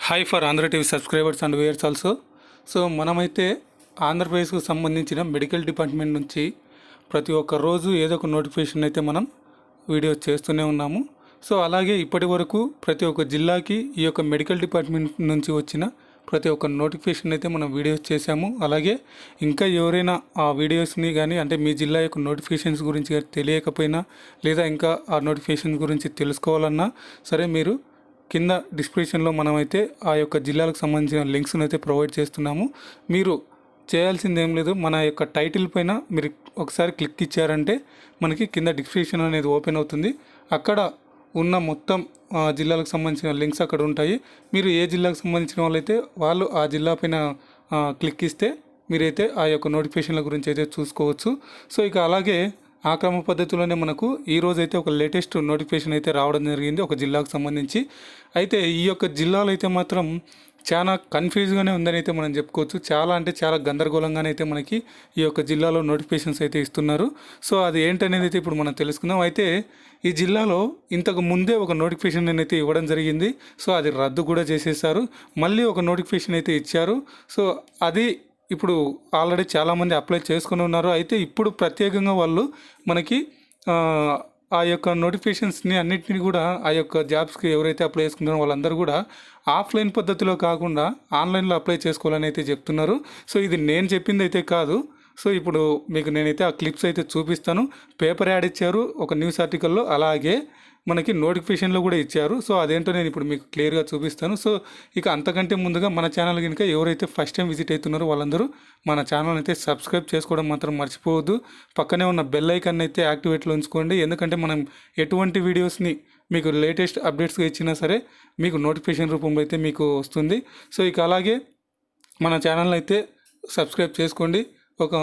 Hi for Andhra TV subscribers and viewers also. So మనమైతే ఆంధ్రప్రదేశ్కు సంబంధించిన మెడికల్ డిపార్ట్మెంట్ నుంచి ప్రతి ఒక్క రోజు ఏదో ఒక నోటిఫికేషన్ అయితే మనం వీడియో చేస్తూనే ఉన్నాము. సో అలాగే ఇప్పటి వరకు ప్రతి ఒక్క జిల్లాకి ఈ యొక్క మెడికల్ డిపార్ట్మెంట్ నుంచి వచ్చిన ప్రతి ఒక్క నోటిఫికేషన్ అయితే మనం వీడియోస్ చేశాము. అలాగే ఇంకా ఎవరైనా ఆ వీడియోస్ని కానీ అంటే మీ జిల్లా యొక్క నోటిఫికేషన్స్ గురించి తెలియకపోయినా లేదా ఇంకా ఆ నోటిఫికేషన్ గురించి తెలుసుకోవాలన్నా సరే మీరు కింద డిస్క్రిప్షన్లో మనమైతే ఆ యొక్క జిల్లాలకు సంబంధించిన లింక్స్ను అయితే ప్రొవైడ్ చేస్తున్నాము. మీరు చేయాల్సింది ఏం లేదు, మన యొక్క టైటిల్ పైన మీరు ఒకసారి క్లిక్ ఇచ్చారంటే మనకి కింద డిస్క్రిప్షన్ అనేది ఓపెన్ అవుతుంది. అక్కడ ఉన్న మొత్తం జిల్లాలకు సంబంధించిన లింక్స్ అక్కడ ఉంటాయి. మీరు ఏ జిల్లాకు సంబంధించిన వాళ్ళైతే వాళ్ళు ఆ జిల్లా పైన క్లిక్ ఇస్తే మీరైతే ఆ యొక్క నోటిఫికేషన్ల గురించి అయితే చూసుకోవచ్చు. సో ఇక అలాగే ఆ క్రమ పద్ధతిలోనే మనకు ఈరోజు అయితే ఒక లేటెస్ట్ నోటిఫికేషన్ అయితే రావడం జరిగింది ఒక జిల్లాకు సంబంధించి. అయితే ఈ యొక్క జిల్లాలో అయితే మాత్రం చాలా కన్ఫ్యూజ్గానే ఉందని అయితే మనం చెప్పుకోవచ్చు. చాలా అంటే చాలా గందరగోళంగానే అయితే మనకి ఈ యొక్క జిల్లాలో నోటిఫికేషన్స్ అయితే ఇస్తున్నారు. సో అది ఏంటనేది అయితే ఇప్పుడు మనం తెలుసుకుందాం. అయితే ఈ జిల్లాలో ఇంతకు ముందే ఒక నోటిఫికేషన్ అయితే ఇవ్వడం జరిగింది. సో అది రద్దు కూడా చేసేసారు. మళ్ళీ ఒక నోటిఫికేషన్ అయితే ఇచ్చారు. సో అది ఇప్పుడు ఆల్రెడీ చాలామంది అప్లై చేసుకుని ఉన్నారు. అయితే ఇప్పుడు ప్రత్యేకంగా వాళ్ళు మనకి ఆ యొక్క నోటిఫికేషన్స్ని అన్నింటినీ కూడా ఆ యొక్క జాబ్స్కి ఎవరైతే అప్లై చేసుకున్నారో వాళ్ళందరూ కూడా ఆఫ్లైన్ పద్ధతిలో కాకుండా ఆన్లైన్లో అప్లై చేసుకోవాలని అయితే చెప్తున్నారు. సో ఇది నేను చెప్పింది అయితే కాదు. సో ఇప్పుడు మీకు నేనైతే ఆ క్లిప్స్ అయితే చూపిస్తాను. పేపర్ యాడ్ ఇచ్చారు ఒక న్యూస్ ఆర్టికల్లో, అలాగే మనకి నోటిఫికేషన్లో కూడా ఇచ్చారు. సో అదేంటో నేను ఇప్పుడు మీకు క్లియర్గా చూపిస్తాను. సో ఇక అంతకంటే ముందుగా మన ఛానల్ కనుక ఎవరైతే ఫస్ట్ టైం విజిట్ అవుతున్నారో వాళ్ళందరూ మన ఛానల్ అయితే సబ్స్క్రైబ్ చేసుకోవడం మాత్రం మర్చిపోవద్దు. పక్కనే ఉన్న బెల్ ఐకాన్ అయితే యాక్టివేట్లో ఉంచుకోండి. ఎందుకంటే మనం ఎటువంటి వీడియోస్ని మీకు లేటెస్ట్ అప్డేట్స్గా ఇచ్చినా సరే మీకు నోటిఫికేషన్ రూపంలో అయితే మీకు వస్తుంది. సో ఇక అలాగే మన ఛానల్ అయితే సబ్స్క్రైబ్ చేసుకోండి, ఒక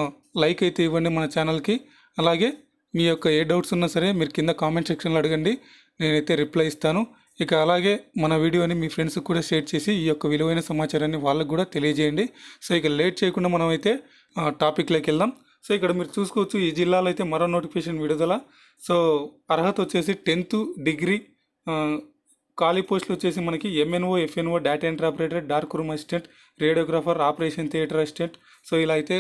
లైక్ అయితే ఇవ్వండి మన ఛానల్కి. అలాగే మీ యొక్క ఏ డౌట్స్ ఉన్నా సరే మీరు కింద కామెంట్ సెక్షన్లో అడగండి, నేనైతే రిప్లై ఇస్తాను. ఇక అలాగే మన వీడియోని మీ ఫ్రెండ్స్కి కూడా షేర్ చేసి ఈ యొక్క విలువైన సమాచారాన్ని వాళ్ళకు కూడా తెలియజేయండి. సో ఇక లేట్ చేయకుండా మనం అయితే టాపిక్లోకి వెళ్దాం. సో ఇక్కడ మీరు చూసుకోవచ్చు ఈ జిల్లాలో అయితే మరో నోటిఫికేషన్ విడుదల. సో అర్హత వచ్చేసి 10th డిగ్రీ, ఖాళీ పోస్టులు వచ్చేసి మనకి MNO, FNO, data entry operator, dark room assistant, radiographer, operation theatre assistant. So ఇలా అయితే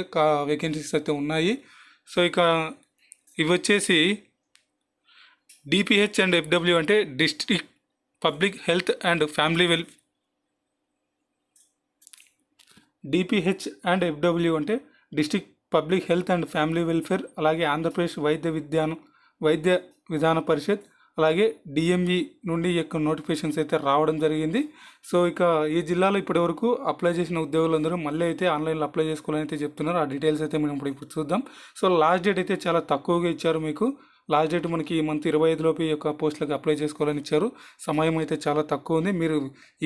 వేకెన్సీస్ అయితే ఉన్నాయి. సో ఇక ఇవి వచ్చేసి డిపిహెచ్ అండ్ ఎఫ్డబ్ల్యూ అంటే district public health and family DPH and FW అంటే district public health and family welfare, అలాగే ఆంధ్రప్రదేశ్ వైద్య విధాన పరిషత్, అలాగే డిఎంఈ నుండి ఈ యొక్క నోటిఫికేషన్స్ అయితే రావడం జరిగింది. సో ఇక ఈ జిల్లాలో ఇప్పటివరకు అప్లై చేసిన ఉద్యోగులందరూ మళ్ళీ అయితే ఆన్లైన్లో అప్లై చేసుకోవాలని అయితే చెప్తున్నారు. ఆ డీటెయిల్స్ అయితే మనం ఇప్పుడు చూద్దాం. సో లాస్ట్ డేట్ అయితే చాలా తక్కువగా ఇచ్చారు మీకు. లాస్ట్ డేట్ మనకి ఈ మంత్ 25 లోపు ఈ యొక్క పోస్టులకు అప్లై చేసుకోవాలని ఇచ్చారు. సమయం అయితే చాలా తక్కువ ఉంది. మీరు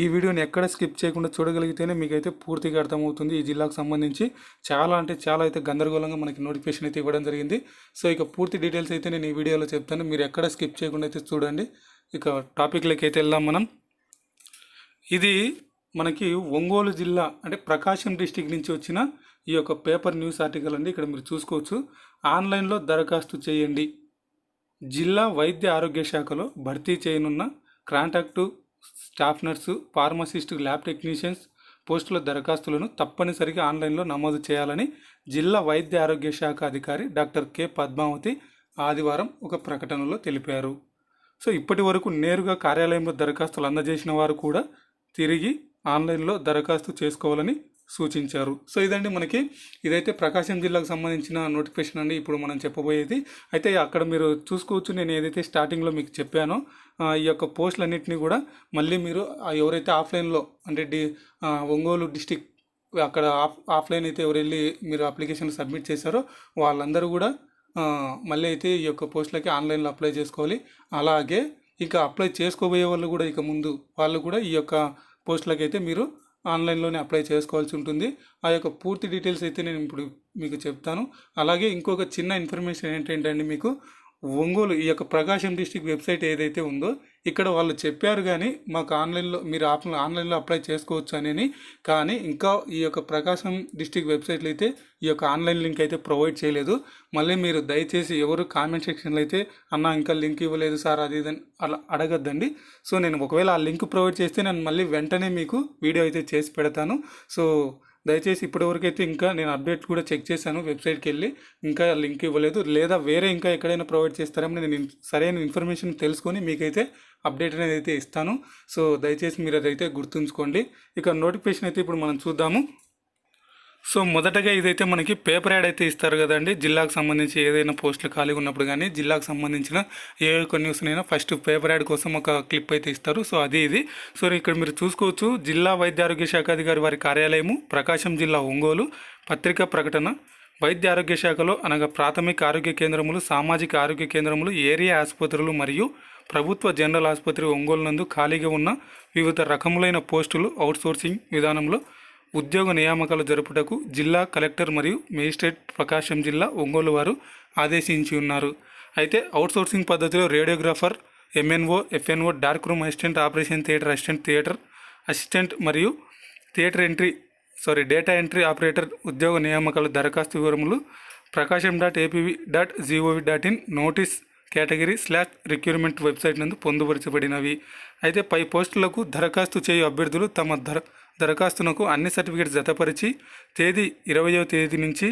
ఈ వీడియోని ఎక్కడ స్కిప్ చేయకుండా చూడగలిగితేనే మీకైతే పూర్తిగా అర్థమవుతుంది. ఈ జిల్లాకు సంబంధించి చాలా అంటే చాలా అయితే గందరగోళంగా మనకి నోటిఫికేషన్ అయితే ఇవ్వడం జరిగింది. సో ఇక పూర్తి డీటెయిల్స్ అయితే నేను ఈ వీడియోలో చెప్తాను, మీరు ఎక్కడ స్కిప్ చేయకుండా అయితే చూడండి. ఇక టాపిక్లోకి అయితే వెళ్దాం మనం. ఇది మనకి ఒంగోలు జిల్లా అంటే ప్రకాశం డిస్టిక్ నుంచి వచ్చిన ఈ యొక్క పేపర్ న్యూస్ ఆర్టికల్ అండి. ఇక్కడ మీరు చూసుకోవచ్చు, ఆన్లైన్లో దరఖాస్తు చేయండి. జిల్లా వైద్య ఆరోగ్య శాఖలో భర్తీ చేయనున్న contract staff nurse, pharmacist, lab technicians పోస్టుల దరఖాస్తులను తప్పనిసరిగా ఆన్లైన్లో నమోదు చేయాలని జిల్లా వైద్య ఆరోగ్య శాఖ అధికారి డాక్టర్ కె పద్మావతి ఆదివారం ఒక ప్రకటనలో తెలిపారు. సో ఇప్పటి వరకు నేరుగా కార్యాలయంలో దరఖాస్తులు అందజేసిన వారు కూడా తిరిగి ఆన్లైన్లో దరఖాస్తు చేసుకోవాలని సూచించారు. సో ఇదండి మనకి ఇదైతే ప్రకాశం జిల్లాకు సంబంధించిన నోటిఫికేషన్ అండి ఇప్పుడు మనం చెప్పబోయేది. అయితే అక్కడ మీరు చూసుకోవచ్చు, నేను ఏదైతే స్టార్టింగ్లో మీకు చెప్పానో ఈ యొక్క పోస్టులన్నింటినీ కూడా మళ్ళీ మీరు ఎవరైతే ఆఫ్లైన్లో అంటే ఒంగోలు డిస్టిక్ అక్కడ ఆఫ్లైన్ అయితే ఎవరు వెళ్ళి మీరు అప్లికేషన్ సబ్మిట్ చేశారో వాళ్ళందరూ కూడా మళ్ళీ అయితే ఈ యొక్క పోస్టులకి ఆన్లైన్లో అప్లై చేసుకోవాలి. అలాగే ఇక అప్లై చేసుకోబోయే వాళ్ళు కూడా ఇక ముందు వాళ్ళు కూడా ఈ యొక్క పోస్టులకి అయితే మీరు ఆన్లైన్లోనే అప్లై చేసుకోవాల్సి ఉంటుంది. ఆ యొక్క పూర్తి డీటెయిల్స్ అయితే నేను ఇప్పుడు మీకు చెప్తాను. అలాగే ఇంకొక చిన్న ఇన్ఫర్మేషన్ ఏంటంటే మీకు ఒంగోలు ఈ యొక్క ప్రకాశం డిస్టిక్ వెబ్సైట్ ఏదైతే ఉందో ఇక్కడ వాళ్ళు చెప్పారు కానీ మాకు ఆన్లైన్లో మీరు ఆన్లైన్లో అప్లై చేసుకోవచ్చు అని, కానీ ఇంకా ఈ యొక్క ప్రకాశం డిస్టిక్ వెబ్సైట్లో అయితే ఈ యొక్క ఆన్లైన్ లింక్ అయితే ప్రొవైడ్ చేయలేదు. మళ్ళీ మీరు దయచేసి ఎవరు కామెంట్ సెక్షన్లో అయితే అన్న ఇంకా లింక్ ఇవ్వలేదు సార్ అది ఇదని అలా అడగద్దండి. సో నేను ఒకవేళ ఆ లింక్ ప్రొవైడ్ చేస్తే నేను మళ్ళీ వెంటనే మీకు వీడియో అయితే చేసి పెడతాను. సో దయచేసి ఇప్పటివరకు అయితే ఇంకా నేను అప్డేట్ కూడా చెక్ చేశాను, వెబ్సైట్కి వెళ్ళి ఇంకా లింక్ ఇవ్వలేదు, లేదా వేరే ఇంకా ఎక్కడైనా ప్రొవైడ్ చేస్తారని నేను సరైన ఇన్ఫర్మేషన్ తెలుసుకొని మీకైతే అప్డేట్ అనేది అయితే ఇస్తాను. సో దయచేసి మీరు అదైతే గుర్తుంచుకోండి. ఇక నోటిఫికేషన్ అయితే ఇప్పుడు మనం చూద్దాము. సో మొదటగా ఇదైతే మనకి పేపర్ యాడ్ అయితే ఇస్తారు కదండి. జిల్లాకు సంబంధించి ఏదైనా పోస్టులు ఖాళీగా ఉన్నప్పుడు కానీ జిల్లాకు సంబంధించిన ఏ ఒక్క న్యూస్నైనా ఫస్ట్ పేపర్ యాడ్ కోసం ఒక క్లిప్ అయితే ఇస్తారు. సో ఇది సో ఇక్కడ మీరు చూసుకోవచ్చు, జిల్లా వైద్య ఆరోగ్య శాఖ అధికారి వారి కార్యాలయము ప్రకాశం జిల్లా ఒంగోలు. పత్రికా ప్రకటన: వైద్య ఆరోగ్య శాఖలో అనగా ప్రాథమిక ఆరోగ్య కేంద్రములు, సామాజిక ఆరోగ్య కేంద్రములు, ఏరియా ఆసుపత్రులు మరియు ప్రభుత్వ జనరల్ ఆసుపత్రి ఒంగోలు నందు ఖాళీగా ఉన్న వివిధ రకములైన పోస్టులు అవుట్సోర్సింగ్ విధానంలో ఉద్యోగ నియామకాలు జరుపుటకు జిల్లా కలెక్టర్ మరియు మేజిస్ట్రేట్ ప్రకాశం జిల్లా ఒంగోలు వారు ఆదేశించి ఉన్నారు. అయితే అవుట్సోర్సింగ్ పద్ధతిలో radiographer, MNO, FNO, dark room assistant, operation theatre assistant, theatre assistant మరియు డేటా ఎంట్రీ ఆపరేటర్ ఉద్యోగ నియామకాల దరఖాస్తు వివరములు prakasham.apv.gov.in నోటీస్ కేటగిరీ/రిక్రూట్మెంట్ వెబ్సైట్ నందు పొందుపరచబడినవి. అయితే పై పోస్టులకు దరఖాస్తు చేయు అభ్యర్థులు తమ దరఖాస్తునకు అన్ని సర్టిఫికేట్స్ జతపరిచి తేదీ 20వ తేదీ నుంచి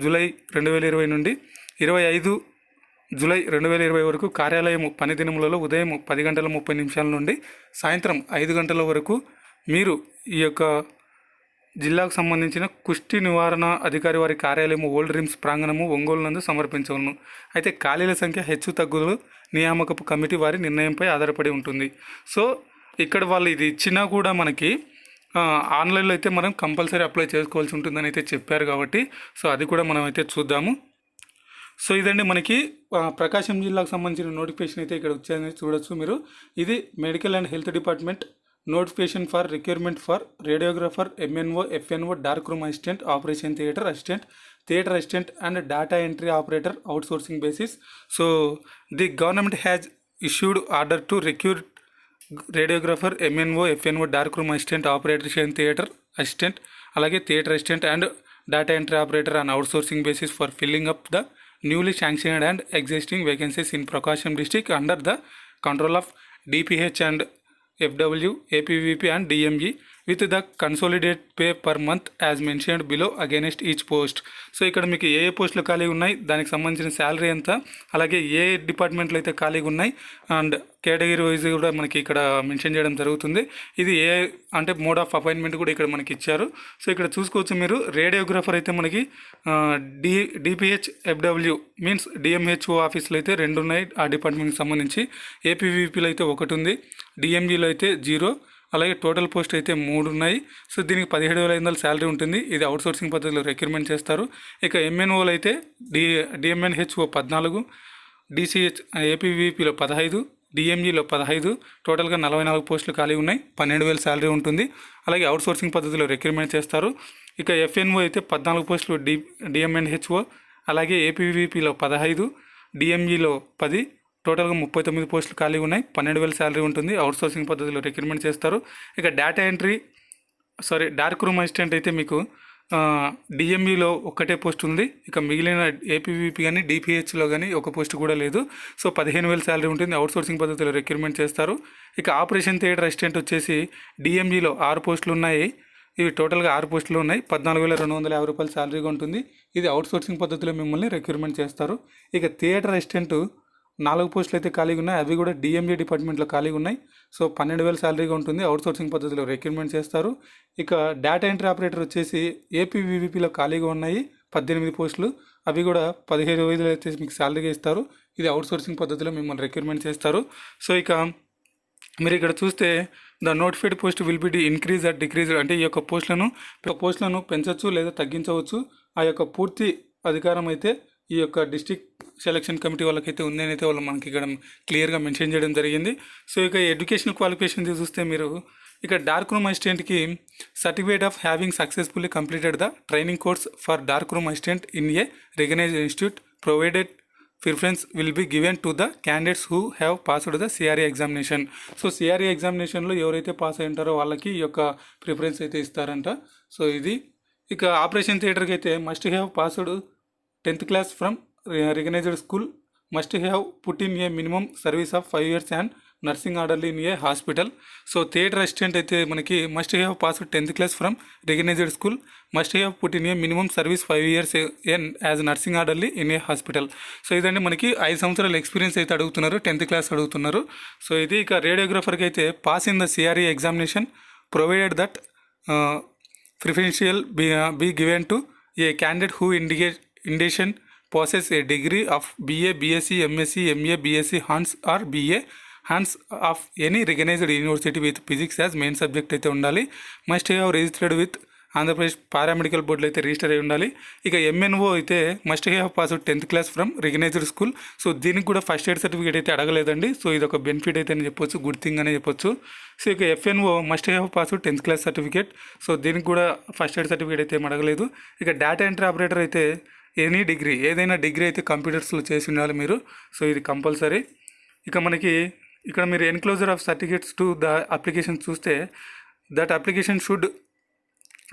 జూలై 2020 నుండి 25 జూలై 2020 వరకు కార్యాలయం పని దినములలో ఉదయం 10:30 నుండి సాయంత్రం 5 గంటల వరకు మీరు ఈ యొక్క జిల్లాకు సంబంధించిన కుష్టి నివారణ అధికారి వారి కార్యాలయం ఓల్డ్ రిమ్స్ ప్రాంగణము ఒంగోలు నందు సమర్పించవలను. అయితే ఖాళీల సంఖ్య హెచ్చు తగ్గులు నియామకపు కమిటీ వారి నిర్ణయంపై ఆధారపడి ఉంటుంది. సో ఇక్కడ వాళ్ళు ఇది ఇచ్చినా కూడా మనకి ఆన్లైన్లో అయితే మనం కంపల్సరీ అప్లై చేసుకోవాల్సి ఉంటుందని అయితే చెప్పారు కాబట్టి సో అది కూడా మనం అయితే చూద్దాము. సో ఇదండి మనకి ప్రకాశం జిల్లాకు సంబంధించిన నోటిఫికేషన్ అయితే ఇక్కడ వచ్చేది చూడొచ్చు మీరు. ఇది medical and health department notification for recruitment for radiographer, MNO, FNO, dark room assistant, operation theatre assistant and data entry operator outsourcing basis. So the government has issued order to recruit radiographer, MNO, FNO, dark room assistant, operation theatre assistant, అలాగే theatre assistant and data entry operator on outsourcing basis for filling up the newly sanctioned and existing vacancies in Prakasam district under the control of DPH and FW, APVP and DME with the consolidated pay per month as mentioned below against each post. So ఇక్కడ మీకు ఏ పోస్టులు ఖాళీగా ఉన్నాయి, దానికి సంబంధించిన salary ఎంత, అలాగే ఏ డిపార్ట్మెంట్లో అయితే ఖాళీగా ఉన్నాయి అండ్ కేటగిరీ వైజ్ కూడా మనకి ఇక్కడ మెన్షన్ చేయడం జరుగుతుంది. ఇది అంటే మోడ్ ఆఫ్ అపాయింట్మెంట్ కూడా ఇక్కడ మనకి ఇచ్చారు. సో ఇక్కడ చూసుకోవచ్చు మీరు, రేడియోగ్రాఫర్ అయితే మనకి డిపిహెచ్ FW మీన్స్ డిఎంహెచ్ఓ ఆఫీసులో అయితే 2 ఉన్నాయి ఆ డిపార్ట్మెంట్కి సంబంధించి. ఏపీవీపీలో అయితే 1 ఉంది, డిఎంఈలో అయితే 0, అలాగే టోటల్ పోస్ట్ అయితే 3 ఉన్నాయి. సో దీనికి 17,500 శాలరీ ఉంటుంది. ఇది అవుట్సోర్సింగ్ పద్ధతిలో రిక్రూట్మెంట్ చేస్తారు. ఇక ఎంఎన్ఓలు అయితే డిఎంఎన్హెచ్ఓ 14, డిసిహెచ్ ఏపీవీపీలో 15, డిఎంఈలో 15, టోటల్గా 44 పోస్టులు ఖాళీ ఉన్నాయి. 12,000 శాలరీ ఉంటుంది. అలాగే అవుట్సోర్సింగ్ పద్ధతిలో రిక్రూట్మెంట్ చేస్తారు. ఇక ఎఫ్ఎన్ఓ అయితే 14 పోస్టులు డిఎంఎన్హెచ్ఓ, అలాగే ఏపీవీపీలో 15, డిఎంఈలో 10, టోటల్గా 39 పోస్టులు ఖాళీ ఉన్నాయి. 12,000 శాలరీ ఉంటుంది. అవుట్సోర్సింగ్ పద్ధతిలో రిక్రూట్మెంట్ చేస్తారు. ఇక డార్క్ రూమ్ అసిస్టెంట్ అయితే మీకు డిఎంఈలో 1 పోస్ట్ ఉంది. ఇక మిగిలిన ఏపీవీపీ కానీ డిపిహెచ్లో కానీ 1 పోస్ట్ కూడా లేదు. సో 15,000 శాలరీ ఉంటుంది. అవుట్సోర్సింగ్ పద్ధతిలో రిక్రూట్మెంట్ చేస్తారు. ఇక ఆపరేషన్ థియేటర్ అసిస్టెంట్ వచ్చేసి డిఎంఈలో 6 పోస్టులు ఉన్నాయి. ఇవి టోటల్గా 6 పోస్టులు ఉన్నాయి. 14,250 రూపాయలు శాలరీగా ఉంటుంది. ఇది అవుట్సోర్సింగ్ పద్ధతిలో మిమ్మల్ని రిక్రూట్మెంట్ చేస్తారు. ఇక థియేటర్ అసిస్టెంట్ 4 పోస్టులు అయితే ఖాళీగా ఉన్నాయి. అవి కూడా డిఎంఈ డిపార్ట్మెంట్లో ఖాళీగా ఉన్నాయి. సో 12,000 శాలరీగా ఉంటుంది. అవుట్సోర్సింగ్ పద్ధతిలో రిక్రూట్మెంట్ చేస్తారు. ఇక డేటా ఎంట్రీ ఆపరేటర్ వచ్చేసి ఏపీవీవీపీలో ఖాళీగా ఉన్నాయి 18 పోస్టులు. అవి కూడా 15,000 అయితే మీకు శాలరీగా ఇస్తారు. ఇది అవుట్సోర్సింగ్ పద్ధతిలో మిమ్మల్ని రిక్రూట్మెంట్ చేస్తారు. సో ఇక మీరు ఇక్కడ చూస్తే the notified post will be increase or decrease, అంటే ఈ యొక్క పోస్టులను పెంచవచ్చు లేదా తగ్గించవచ్చు. ఆ యొక్క పూర్తి అధికారం అయితే ఈ యొక్క డిస్ట్రిక్ట్ సెలక్షన్ కమిటీ వాళ్ళకైతే ఉందని అయితే వాళ్ళు మనకి ఇక్కడ క్లియర్గా మెన్షన్ చేయడం జరిగింది. సో ఇక ఎడ్యుకేషనల్ క్వాలిఫికేషన్ చూస్తే మీరు ఇక డార్క్ రూమ్ అసిస్టెంట్కి certificate of having successfully completed the training course for dark room assistant in a recognised institute provided preference will be given to the candidates who have passed the CRE examination. So CRE ఎగ్జామినేషన్లో ఎవరైతే pass అయి ఉంటారో వాళ్ళకి ఈ యొక్క preference అయితే ఇస్తారంట. So ఇది ఇక ఆపరేషన్ థియేటర్కి అయితే must have passed 10th class from recognised school, must have put in a minimum service of 5 years and nursing orderly in a hospital. So theatre assistant అయితే మనకి must have passed 10th class from recognised school, must have put in a minimum service 5 years as nursing orderly in a hospital. So ఇదండి మనకి 5 సంవత్సరాల experience అయితే అడుగుతున్నారు, 10th class అడుగుతున్నారు. So ఇది ఇక రేడియోగ్రాఫర్కి అయితే pass in the CRE examination provided that preferential be given to a candidate who indication possess a degree of BA, BSc, MSc, MA, BSc, Hans or BA Hans of any recognized university with physics as main subject అయితే ఉండాలి. Must have registered with Andhra Pradesh paramedical బోర్డులో అయితే register అయి ఉండాలి. ఇక MNO అయితే must have passed 10th class from recognised school. So దీనికి కూడా ఫస్ట్ ఎయిడ్ సర్టిఫికేట్ అయితే అడగలేదండి. సో ఇది ఒక బెనిఫిట్ అయితే అని చెప్పొచ్చు, గుడ్ థింగ్ అనే చెప్పొచ్చు. సో ఇక F&O must have passed 10th class certificate. So దీనికి కూడా ఫస్ట్ ఎయిడ్ సర్టిఫికేట్ అయితే ఏం అడగలేదు. ఇక డేటా ఎంట్రీ ఆపరేటర్ అయితే ఎనీ డిగ్రీ, ఏదైనా డిగ్రీ అయితే కంప్యూటర్స్లో చేసి ఉండాలి మీరు. సో ఇది కంపల్సరీ. ఇక మనకి ఇక్కడ మీరు enclosure of certificates to the application చూస్తే that application should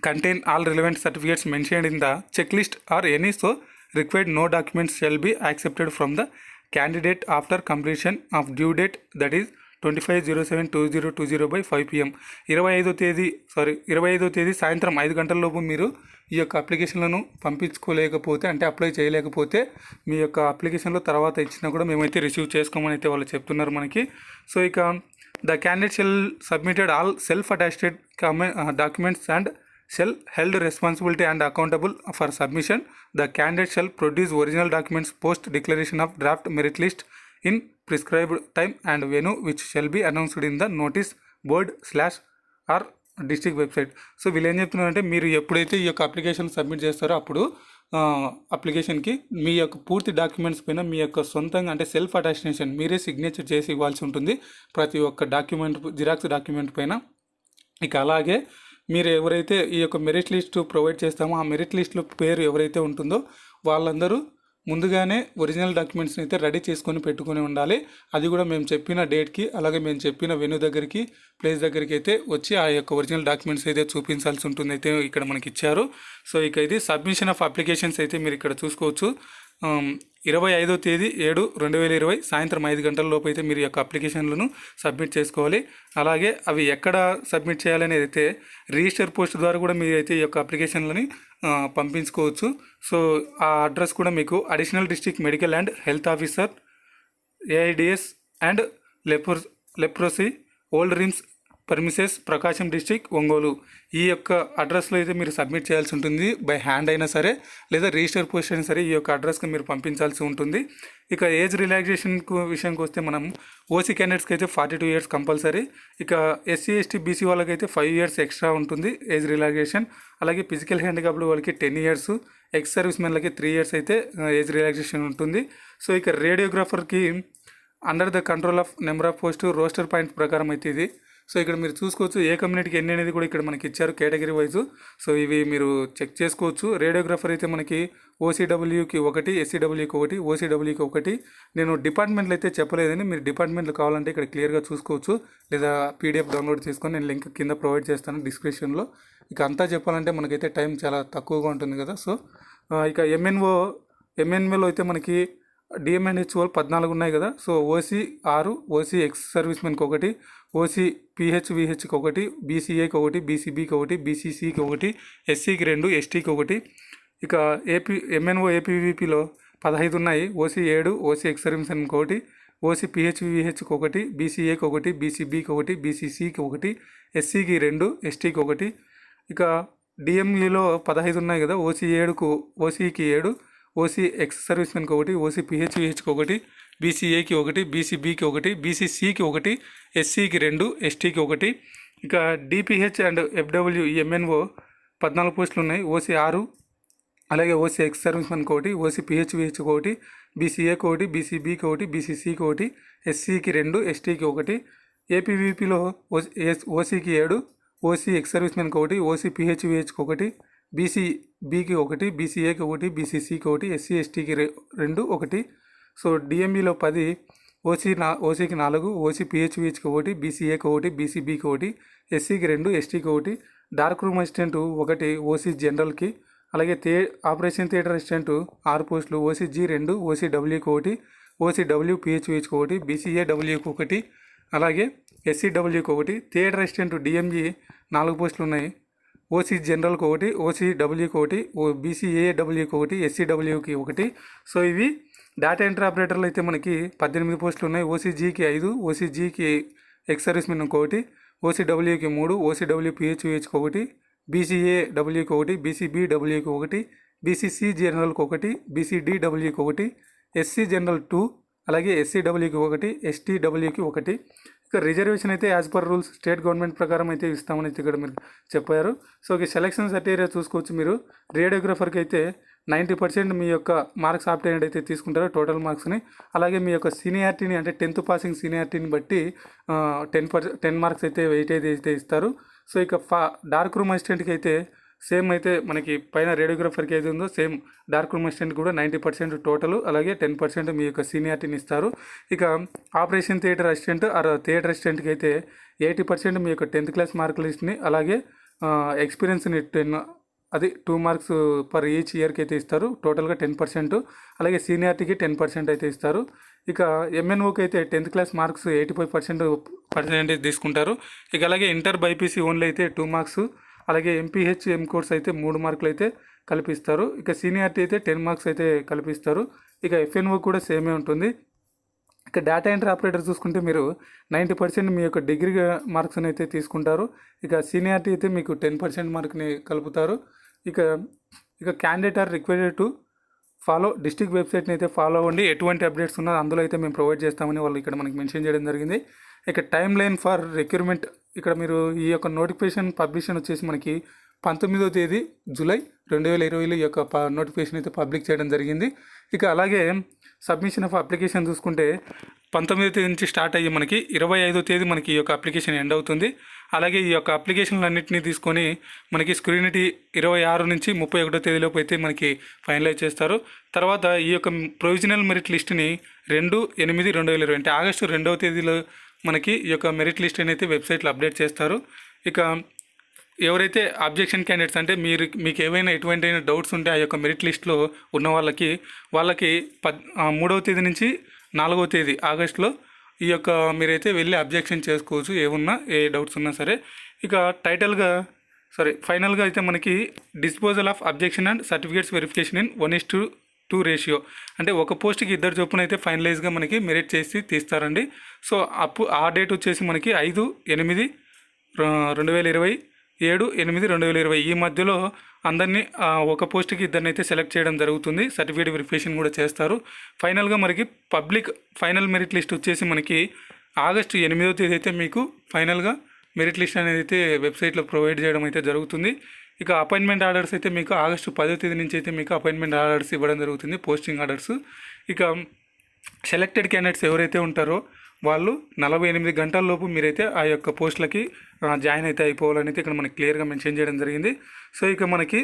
contain all relevant certificates mentioned in the checklist or any, so required no documents shall be accepted from the candidate after completion of due date, that is 25/07/2020 by 5 PM. 25వ తేదీ సాయంత్రం 5 గంటలలోపు మీరు ఈ యొక్క అప్లికేషన్లను పంపించుకోలేకపోతే, అంటే apply చేయలేకపోతే మీ యొక్క అప్లికేషన్లో తర్వాత ఇచ్చినా కూడా మేమైతే రిసీవ్ చేసుకోమని అయితే వాళ్ళు చెప్తున్నారు మనకి. సో ఇక the candidate shall submitted all self attested documents and shall held responsibility and accountable for submission. The candidate shall produce original documents post declaration of draft merit list in prescribed time and venue, which shall be announced in the notice board / or district website. So వీళ్ళు ఏం చెప్తున్నారంటే, మీరు ఎప్పుడైతే ఈ యొక్క application submit చేస్తారో అప్పుడు అప్లికేషన్కి మీ యొక్క పూర్తి డాక్యుమెంట్స్ పైన మీ యొక్క సొంతంగా అంటే సెల్ఫ్ అటాస్టేషన్ మీరే సిగ్నేచర్ చేసి ఇవ్వాల్సి ఉంటుంది ప్రతి ఒక్క డాక్యుమెంట్, జిరాక్స్ డాక్యుమెంట్ పైన. ఇక అలాగే మీరు ఎవరైతే ఈ యొక్క మెరిట్ లిస్ట్ ప్రొవైడ్ చేస్తామో ఆ మెరిట్ లిస్ట్లో పేరు ఎవరైతే ఉంటుందో వాళ్ళందరూ ముందుగానే ఒరిజినల్ డాక్యుమెంట్స్ని అయితే రెడీ చేసుకొని పెట్టుకొని ఉండాలి. అది కూడా మేము చెప్పిన డేట్కి, అలాగే మేము చెప్పిన వెన్యూ దగ్గరికి, ప్లేస్ దగ్గరికి అయితే వచ్చి ఆ యొక్క ఒరిజినల్ డాక్యుమెంట్స్ అయితే చూపించాల్సి ఉంటుంది అయితే ఇక్కడ మనకి ఇచ్చారు. సో ఇక ఇది సబ్మిషన్ ఆఫ్ అప్లికేషన్స్ అయితే మీరు ఇక్కడ చూసుకోవచ్చు. 25వ తేదీ 7/2020 సాయంత్రం 5 గంటల లోపు అయితే మీరు యొక్క అప్లికేషన్లను సబ్మిట్ చేసుకోవాలి. అలాగే అవి ఎక్కడ సబ్మిట్ చేయాలనేది అయితే రిజిస్టర్ పోస్ట్ ద్వారా కూడా మీరు అయితే ఈ యొక్క అప్లికేషన్లని పంపించుకోవచ్చు. సో ఆ అడ్రస్ కూడా మీకు additional district medical and health officer AIDS and leprosy old RIMS premises Prakasam district Ongole, ఈ యొక్క అడ్రస్లో అయితే మీరు సబ్మిట్ చేయాల్సి ఉంటుంది. బై హ్యాండ్ అయినా సరే లేదా రిజిస్టర్ పోస్ట్ అయినా సరే ఈ యొక్క అడ్రస్కి మీరు పంపించాల్సి ఉంటుంది. ఇక ఏజ్ రిలాక్సేషన్ విషయానికి వస్తే మనం ఓసీ క్యాండిడేట్స్కి అయితే 42 years కంపల్సరీ. ఇక ఎస్సీ ఎస్టీ బీసీ వాళ్ళకైతే 5 years ఎక్స్ట్రా ఉంటుంది ఏజ్ రిలాక్సేషన్. అలాగే ఫిజికల్ హ్యాండిక్యాప్డ్ వాళ్ళకి 10 years, ఎక్స్ సర్వీస్ మెన్లకి 3 years అయితే ఏజ్ రిలాక్సేషన్ ఉంటుంది. సో ఇక రేడియోగ్రాఫర్కి under the control of number of post roster points ప్రకారం అయితే ఇది. సో ఇక్కడ మీరు చూసుకోవచ్చు ఏ కమ్యూనిటీకి ఎన్ని అనేది కూడా ఇక్కడ మనకి ఇచ్చారు కేటగిరీ వైజు. సో ఇవి మీరు చెక్ చేసుకోవచ్చు. రేడియోగ్రాఫర్ అయితే మనకి ఓసీడబ్ల్యూకి 1, ఎస్సీడబ్ల్యూకి 1, ఓసీడబ్ల్యూకి 1. నేను డిపార్ట్మెంట్లు అయితే చెప్పలేదని, మీరు డిపార్ట్మెంట్లు కావాలంటే ఇక్కడ క్లియర్గా చూసుకోవచ్చు, లేదా పీడిఎఫ్ డౌన్లోడ్ చేసుకొని నేను లింక్ కింద ప్రొవైడ్ చేస్తాను డిస్క్రిప్షన్లో. ఇక అంతా చెప్పాలంటే మనకైతే టైం చాలా తక్కువగా ఉంటుంది కదా. సో ఇక ఎంఎన్ఓలో అయితే మనకి డిఎంఎన్హెచ్ఓ 14 ఉన్నాయి కదా. So OC 6, OC ex service మెన్కి 1, ఓసీ పిహెచ్విహెచ్కి 1, బీసీఏకి 1, బీసీబీకి 1, బీసీసీకి 1, ఎస్సీకి 2, ఎస్టీకి 1. ఇక ఎంఎన్ఓ ఏపీవీపీలో 15 ఉన్నాయి. ఓసీ 7, ఓసీ ఎక్స్ సర్వీస్ మెన్కి 1, ఓసీ పిహెచ్విహెచ్కి 1, బీసీఏకి 1, బీసీబీకి 1, బీసీసీకి 1, ఎస్సీకి 2, ఎస్టీకి 1. ఇక డిఎంఈలో 15 ఉన్నాయి కదా. ఓసీ 7కు ఓసీకి 7, ఓసీ ఎక్స్ సర్వీస్ మెన్కి 1, ఓసీ పిహెచ్విహెచ్కి 1, బీసీఏకి 1, బీసీబీకి 1, బీసీసీకి 1, ఎస్సీకి 2, ఎస్టీకి 1. ఇక డిపిహెచ్ అండ్ ఎఫ్డబ్ల్యూ ఎంఎన్ఓ 14 పోస్టులు ఉన్నాయి. ఓసీ 6, అలాగే ఓసీ ఎక్స్ సర్వీస్ మెన్కి 1, ఓసీ పిహెచ్విహెచ్కి 1, బీసీఏకి 1, బీసీబీకి 1, బీసీసీకి 1, ఎస్సీకి 2, ఎస్టీకి 1. ఏపీవీపీలో ఓసీకి 7, ఓసీ ఎక్స్ సర్వీస్ మెన్కి 1, ఓసీ పిహెచ్విహెచ్కి 1, బీసీబీకి 1, బీసీఏకి 1, బీసీసీకి 1, ఎస్సీ ఎస్టీకి 2, 1. సో డిఎంఈలో 10, ఓసీకి 4, ఓసీ పిహెచ్విహెచ్కి 1, బీసీఏకి 1, బీసీబీకి 1, ఎస్సీకి 2, ఎస్టీకి 1, డార్క్ రూమ్ అసిస్టెంట్ 1, ఓసీ జనరల్కి. అలాగే ఆపరేషన్ థియేటర్ అసిస్టెంట్ 6 పోస్టులు, ఓసీజీ 2, ఓసీడబ్ల్యూకి 1, ఓసీడబ్ల్యూ పిహెచ్విహెచ్కి 1, బీసీఏడబ్ల్యూకి 1, అలాగే ఎస్సీడబ్ల్యూకి 1. థియేటర్ అసిస్టెంట్ డిఎంజీ 4 పోస్టులు ఉన్నాయి, ఓసీ జనరల్కి 1, ఓసీడబ్ల్యూకి 1, బీసీఏడబ్ల్యూకి 1, ఎస్సీడబ్ల్యూకి 1. సో ఇవి డేటా ఎంట్రీ ఆపరేటర్లు అయితే మనకి 18 పోస్టులు ఉన్నాయి, ఓసీజీకి 5, ఓసీజీకి ఎక్స్ సర్వీస్ మెన్ 1, ఓసీడబ్ల్యూకి 3, ఓసీడబ్ల్యూ పిహెచ్విహెచ్కి 1, బీసీఏడబ్ల్యూకి 1, బీసీబీడబ్ల్యూకి 1, బీసీసీ జనరల్కి 1, బీసీడీడబ్ల్యూకి 1, ఎస్సీ జనరల్ 2, అలాగే ఎస్సీడబ్ల్యూకి 1, ఎస్టీడబ్ల్యూకి 1. ఇక రిజర్వేషన్ అయితే as per rules state government ప్రకారం అయితే ఇస్తామని అయితే ఇక్కడ మీరు చెప్పారు. సో ఈ సెలక్షన్ క్రైటీరియా చూసుకోవచ్చు మీరు. రేడియోగ్రాఫర్కి అయితే 90% మీ యొక్క మార్క్స్ ఆప్టైనడ్ అయితే తీసుకుంటారు టోటల్ మార్క్స్ని. అలాగే మీ యొక్క సీనియారిటీని అంటే 10th పాసింగ్ సీనియారిటీని బట్టి 10 మార్క్స్ అయితే వెయిటేజ్ అయితే ఇస్తారు. సో ఇక డార్క్ రూమ్ అసిస్టెంట్కి అయితే సేమ్ అయితే మనకి పైన రేడియోగ్రాఫర్కి ఏది ఉందో సేమ్ డార్క్ రూమ్ అసిస్టెంట్ కూడా 90% టోటల్, అలాగే 10% మీ యొక్క సీనియారిటీని ఇస్తారు. ఇక ఆపరేషన్ థియేటర్ అసిస్టెంట్ థియేటర్ అసిస్టెంట్కి అయితే 80% మీ యొక్క 10th క్లాస్ మార్క్ లిస్ట్ని, అలాగే ఎక్స్పీరియన్స్ని 2 మార్క్స్ పర్ ఈచ్ ఇయర్కి అయితే ఇస్తారు, టోటల్గా 10%. అలాగే సీనియారిటీకి 10% అయితే ఇస్తారు. ఇక ఎంఎన్ఓకి అయితే 10th క్లాస్ మార్క్స్ 85% తీసుకుంటారు. ఇక అలాగే ఇంటర్ బైపీసీ ఓన్లీ అయితే 2 మార్క్స్, అలాగే ఎంపీహెచ్ ఎం కోర్స్ అయితే 3 మార్కులు అయితే కల్పిస్తారు. ఇక సీనియారిటీ అయితే 10 మార్క్స్ అయితే కల్పిస్తారు. ఇక ఎఫ్ఎన్ఓ కూడా సేమే ఉంటుంది. ఇక డేటా ఎంట్రీ ఆపరేటర్ చూసుకుంటే మీరు 90% మీ యొక్క డిగ్రీ మార్క్స్ని అయితే తీసుకుంటారు. ఇక సీనియారిటీ అయితే మీకు 10% మార్క్ని కలుపుతారు. ఇక candidate are required to follow district వెబ్సైట్ని అయితే ఫాలో అవ్వండి. ఎటువంటి అప్డేట్స్ ఉన్నా అందులో అయితే మేము ప్రొవైడ్ చేస్తామని వాళ్ళు ఇక్కడ మనకి మెన్షన్ చేయడం జరిగింది. ఇక టైం లైన్ ఫర్ రిక్రూట్మెంట్, ఇక్కడ మీరు ఈ యొక్క నోటిఫికేషన్ పబ్లిషన్ వచ్చేసి మనకి 19వ తేదీ జూలై 2020 ఈ యొక్క నోటిఫికేషన్ అయితే పబ్లిక్ చేయడం జరిగింది. ఇక అలాగే సబ్మిషన్ ఆఫ్ అప్లికేషన్ చూసుకుంటే 19వ తేదీ నుంచి స్టార్ట్ అయ్యి మనకి 25వ తేదీ మనకి ఈ యొక్క అప్లికేషన్ ఎండ్ అవుతుంది. అలాగే ఈ యొక్క అప్లికేషన్లు అన్నింటినీ తీసుకొని మనకి స్క్రీనిటీ 26 నుంచి 31వ తేదీలోపు అయితే మనకి ఫైనలైజ్ చేస్తారు. తర్వాత ఈ యొక్క ప్రొవిజనల్ మెరిట్ లిస్ట్ని 2/8/2020 అంటే ఆగస్టు 2వ తేదీలో మనకి ఈ యొక్క మెరిట్ లిస్ట్ అయితే వెబ్సైట్లో అప్డేట్ చేస్తారు. ఇక ఎవరైతే అబ్జెక్షన్ క్యాండిడేట్స్ అంటే మీకు ఏవైనా ఎటువంటి డౌట్స్ ఉంటే ఆ యొక్క మెరిట్ లిస్ట్లో ఉన్న వాళ్ళకి 3వ తేదీ నుంచి 4వ తేదీ ఆగస్టులో ఈ యొక్క మీరైతే వెళ్ళి అబ్జెక్షన్ చేసుకోవచ్చు, ఏ డౌట్స్ ఉన్నా సరే. ఇక ఫైనల్గా అయితే మనకి disposal of objection and certificates verification in 1:2 ratio, అంటే ఒక పోస్ట్కి 2 చొప్పున అయితే ఫైనలైజ్గా మనకి మెరిట్ చేసి తీస్తారండి. సో ఆ డేట్ వచ్చేసి మనకి 5/8/2020, 7/8/2020 ఈ మధ్యలో అందరినీ ఒక పోస్ట్కి 2 అయితే సెలెక్ట్ చేయడం జరుగుతుంది. సర్టిఫికేట్ వెరిఫికేషన్ కూడా చేస్తారు. ఫైనల్గా మనకి ఫైనల్ మెరిట్ లిస్ట్ వచ్చేసి మనకి ఆగస్టు 8వ తేదీ అయితే మీకు ఫైనల్గా మెరిట్ లిస్ట్ అనేది అయితే వెబ్సైట్లో ప్రొవైడ్ చేయడం అయితే జరుగుతుంది. ఇక అపాయింట్మెంట్ ఆర్డర్స్ అయితే మీకు ఆగస్టు 10వ తేదీ నుంచి అయితే మీకు అపాయింట్మెంట్ ఆర్డర్స్ ఇవ్వడం జరుగుతుంది, పోస్టింగ్ ఆర్డర్స్. ఇక సెలెక్టెడ్ క్యాండిడేట్స్ ఎవరైతే ఉంటారో వాళ్ళు 48 గంటల లోపు మీరైతే ఆ యొక్క పోస్టులకి జాయిన్ అయితే అయిపోవాలని అయితే ఇక్కడ మనకి క్లియర్గా మెన్షన్ చేయడం జరిగింది. సో ఇక మనకి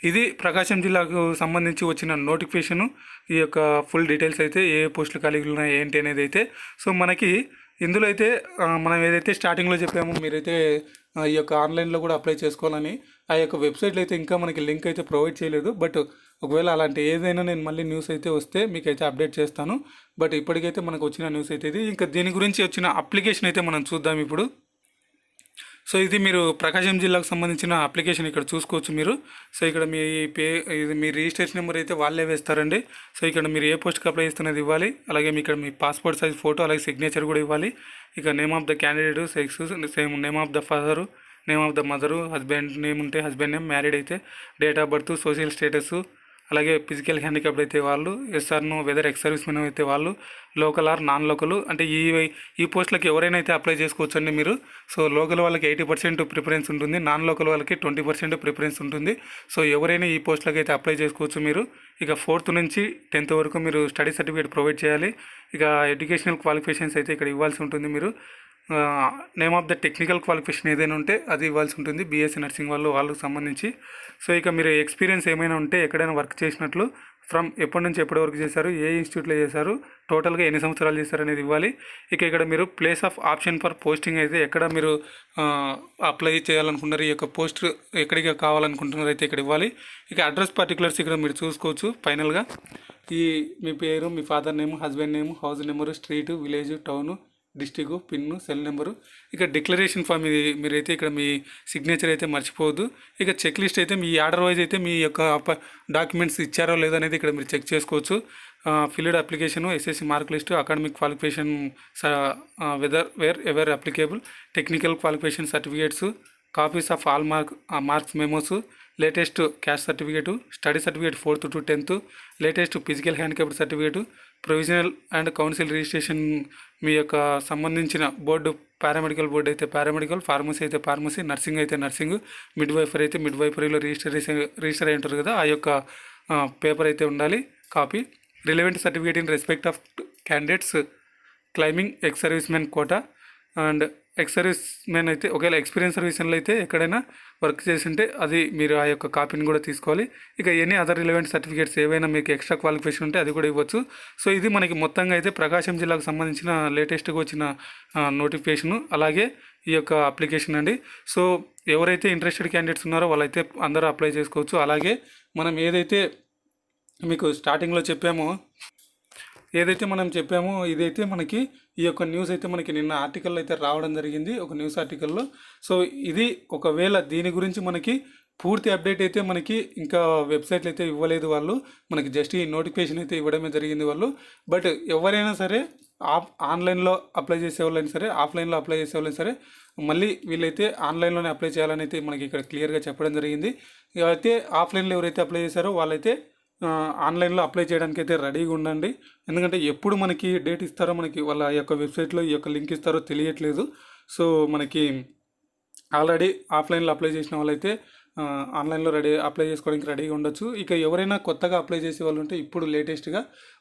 ఇది ప్రకాశం జిల్లాకు సంబంధించి వచ్చిన నోటిఫికేషను. ఈ యొక్క ఫుల్ డీటెయిల్స్ అయితే ఏ పోస్టులు ఖాళీలు ఉన్నాయి ఏంటి అనేది అయితే. సో మనకి ఇందులో అయితే మనం ఏదైతే స్టార్టింగ్లో చెప్పామో మీరైతే ఈ యొక్క ఆన్లైన్లో కూడా అప్లై చేసుకోవాలని, ఆ యొక్క వెబ్సైట్లో అయితే ఇంకా మనకి లింక్ అయితే ప్రొవైడ్ చేయలేదు. బట్ ఒకవేళ అలాంటి ఏదైనా నేను మళ్ళీ న్యూస్ అయితే వస్తే మీకైతే అప్డేట్ చేస్తాను. బట్ ఇప్పటికైతే మనకు వచ్చిన న్యూస్ అయితే ఇది. ఇంకా దీని గురించి వచ్చిన అప్లికేషన్ అయితే మనం చూద్దాం ఇప్పుడు. సో ఇది మీరు ప్రకాశం జిల్లాకు సంబంధించిన అప్లికేషన్ ఇక్కడ చూసుకోవచ్చు మీరు. సో ఇక్కడ మీ రిజిస్ట్రేషన్ నెంబర్ అయితే వాళ్ళే వేస్తారండి. సో ఇక్కడ మీరు ఏ పోస్ట్కి అప్లై చేస్తున్నది ఇవ్వాలి. అలాగే ఇక్కడ మీ పాస్పోర్ట్ సైజ్ ఫోటో, అలాగే సిగ్నేచర్ కూడా ఇవ్వాలి. ఇక name of the candidate, sex, same name of the father, name of the mother, husband name ఉంటే హస్బెండ్ నేమ్, మ్యారీడ్ అయితే date of birth, social status, అలాగే ఫిజికల్ హ్యాండిక్యాప్డ్ అయితే వాళ్ళు, ఎస్ఆర్ను వెదర్ ఎక్స్ సర్వీస్ మెన్ అయితే వాళ్ళు, లోకల్ ఆర్ నాన్ లోకల్ అంటే ఈ పోస్టులకి ఎవరైనా అయితే అప్లై చేసుకోవచ్చు అండి మీరు. సో లోకల్ వాళ్ళకి 80% ప్రిఫరెన్స్ ఉంటుంది, నాన్ లోకల్ వాళ్ళకి 20% ప్రిఫరెన్స్ ఉంటుంది. సో ఎవరైనా ఈ పోస్టులకి అయితే అప్లై చేసుకోవచ్చు మీరు. ఇక 4th నుంచి 10th వరకు మీరు స్టడీ సర్టిఫికేట్ ప్రొవైడ్ చేయాలి. ఇక ఎడ్యుకేషనల్ క్వాలిఫికేషన్స్ అయితే ఇక్కడ ఇవ్వాల్సి ఉంటుంది మీరు. Name of the technical qualification ఏదైనా ఉంటే అది ఇవ్వాల్సి ఉంటుంది, బీఎస్సీ నర్సింగ్ వాళ్ళకి సంబంధించి. సో ఇక మీరు ఎక్స్పీరియన్స్ ఏమైనా ఉంటే ఎక్కడైనా వర్క్ చేసినట్లు ఫ్రమ్ ఎప్పటి నుంచి ఎప్పటి వరకు చేశారు, ఏ ఇన్స్టిట్యూట్లో చేశారు, టోటల్గా ఎన్ని సంవత్సరాలు చేశారు అనేది ఇవ్వాలి. ఇక ఇక్కడ మీరు place of option for posting అయితే ఎక్కడ మీరు అప్లై చేయాలనుకున్నారు, ఈ యొక్క పోస్ట్ ఎక్కడికి కావాలనుకుంటున్నారు అయితే ఇక్కడ ఇవ్వాలి. ఇక అడ్రస్ పర్టికులర్స్ ఇక్కడ మీరు చూసుకోవచ్చు. ఫైనల్గా మీ పేరు, మీ father name, husband name, house number, street, village, town, district, pin, cell number. ఇక డిక్లరేషన్ ఫామ్ ఇది మీరైతే ఇక్కడ మీ సిగ్నేచర్ అయితే మర్చిపోవద్దు. ఇక చెక్ లిస్ట్ అయితే మీ ఆర్డర్ వైజ్ అయితే మీ యొక్క డాక్యుమెంట్స్ ఇచ్చారో లేదో అనేది ఇక్కడ మీరు చెక్ చేసుకోవచ్చు. Filled application, SSC mark list, academic qualification wherever applicable, technical qualification certificates, copies of all marks memos, latest caste certificate, study certificate 4th to 10th, latest physical handicapped certificate, provisional and council registration, మీ యొక్క సంబంధించిన board, paramedical board అయితే paramedical, pharmacy అయితే pharmacy, nursing అయితే nursing, midwifery అయితే మిడ్ వైఫరీలో register అయి ఉంటారు కదా, ఆ యొక్క పేపర్ అయితే ఉండాలి copy. Relevant certificate in respect of candidates claiming ex service men quota and ex service men అయితే ఒకవేళ ఎక్స్పీరియన్స్ సర్వీస్లో అయితే ఎక్కడైనా వర్క్ చేస్తుంటే అది మీరు ఆ యొక్క కాపీని కూడా తీసుకోవాలి. ఇక ఎనీ అదర్ రిలవెంట్ సర్టిఫికేట్స్ ఏవైనా మీకు ఎక్స్ట్రా క్వాలిఫికేషన్ ఉంటే అది కూడా ఇవ్వచ్చు. సో ఇది మనకి మొత్తంగా అయితే ప్రకాశం జిల్లాకు సంబంధించిన లేటెస్ట్గా వచ్చిన నోటిఫికేషను, అలాగే ఈ యొక్క అప్లికేషన్ అండి. సో ఎవరైతే ఇంట్రెస్టెడ్ క్యాండిడేట్స్ ఉన్నారో వాళ్ళైతే అందరూ అప్లై చేసుకోవచ్చు. అలాగే మనం ఏదైతే మీకు స్టార్టింగ్లో చెప్పామో ఇదైతే మనకి ఈ యొక్క న్యూస్ అయితే మనకి నిన్న ఆర్టికల్ అయితే రావడం జరిగింది, ఒక న్యూస్ ఆర్టికల్లో. సో ఇది ఒకవేళ దీని గురించి మనకి పూర్తి అప్డేట్ అయితే మనకి ఇంకా వెబ్సైట్లు అయితే ఇవ్వలేదు వాళ్ళు, మనకి జస్ట్ ఈ నోటిఫికేషన్ అయితే ఇవ్వడమే జరిగింది వాళ్ళు. బట్ ఎవరైనా సరే ఆన్లైన్లో అప్లై చేసే వాళ్ళైనా సరే, ఆఫ్లైన్లో అప్లై చేసే వాళ్ళైనా సరే, మళ్ళీ వీళ్ళైతే ఆన్లైన్లోనే అప్లై చేయాలని అయితే మనకి ఇక్కడ క్లియర్గా చెప్పడం జరిగింది. అయితే ఆఫ్లైన్లో ఎవరైతే అప్లై చేశారో వాళ్ళైతే ఆన్లైన్లో అప్లై చేయడానికి అయితే రెడీగా ఉండండి. ఎందుకంటే ఎప్పుడు మనకి డేట్ ఇస్తారో, మనకి వాళ్ళ యొక్క వెబ్సైట్లో ఈ యొక్క లింక్ ఇస్తారో తెలియట్లేదు. సో మనకి ఆల్రెడీ ఆఫ్లైన్లో అప్లై చేసిన వాళ్ళైతే ఆన్లైన్లో అప్లై చేసుకోవడానికి రెడీగా ఉండొచ్చు. ఇక ఎవరైనా కొత్తగా అప్లై చేసే వాళ్ళు ఉంటే ఇప్పుడు లేటెస్ట్గా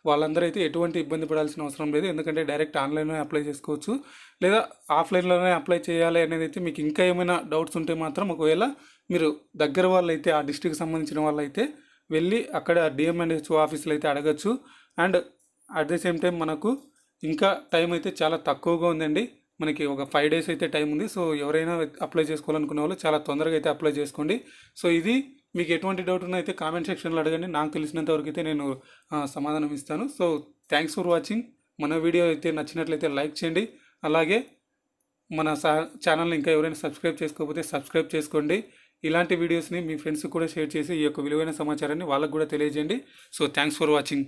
వాళ్ళందరూ అయితే ఎటువంటి ఇబ్బంది పడాల్సిన అవసరం లేదు. ఎందుకంటే డైరెక్ట్ ఆన్లైన్లో అప్లై చేసుకోవచ్చు, లేదా ఆఫ్లైన్లోనే అప్లై చేయాలి అనేది అయితే మీకు ఇంకా ఏమైనా డౌట్స్ ఉంటే మాత్రం ఒకవేళ మీరు దగ్గర వాళ్ళైతే ఆ డిస్ట్రిక్ట్కి సంబంధించిన వాళ్ళైతే వెళ్ళి అక్కడ డిఎంఎన్హెచ్ఓ ఆఫీసులో అయితే అడగచ్చు. And at the same time మనకు ఇంకా టైం అయితే చాలా తక్కువగా ఉందండి, మనకి ఒక 5 days అయితే టైం ఉంది. సో ఎవరైనా అప్లై చేసుకోవాలనుకునే వాళ్ళు చాలా తొందరగా అయితే అప్లై చేసుకోండి. సో ఇది మీకు ఎటువంటి డౌట్ ఉన్నా అయితే కామెంట్ సెక్షన్లో అడగండి, నాకు తెలిసినంత వరకు అయితే నేను సమాధానం ఇస్తాను. So thanks for watching. మన వీడియో అయితే నచ్చినట్లయితే లైక్ చేయండి. అలాగే మన ఛానల్ని ఇంకా ఎవరైనా సబ్స్క్రైబ్ చేసుకోకపోతే సబ్స్క్రైబ్ చేసుకోండి. ఇలాంటి వీడియోస్ని మీ ఫ్రెండ్స్కి కూడా షేర్ చేసి ఈ యొక్క విలువైన సమాచారాన్ని వాళ్ళకు కూడా తెలియజేయండి. So thanks for watching.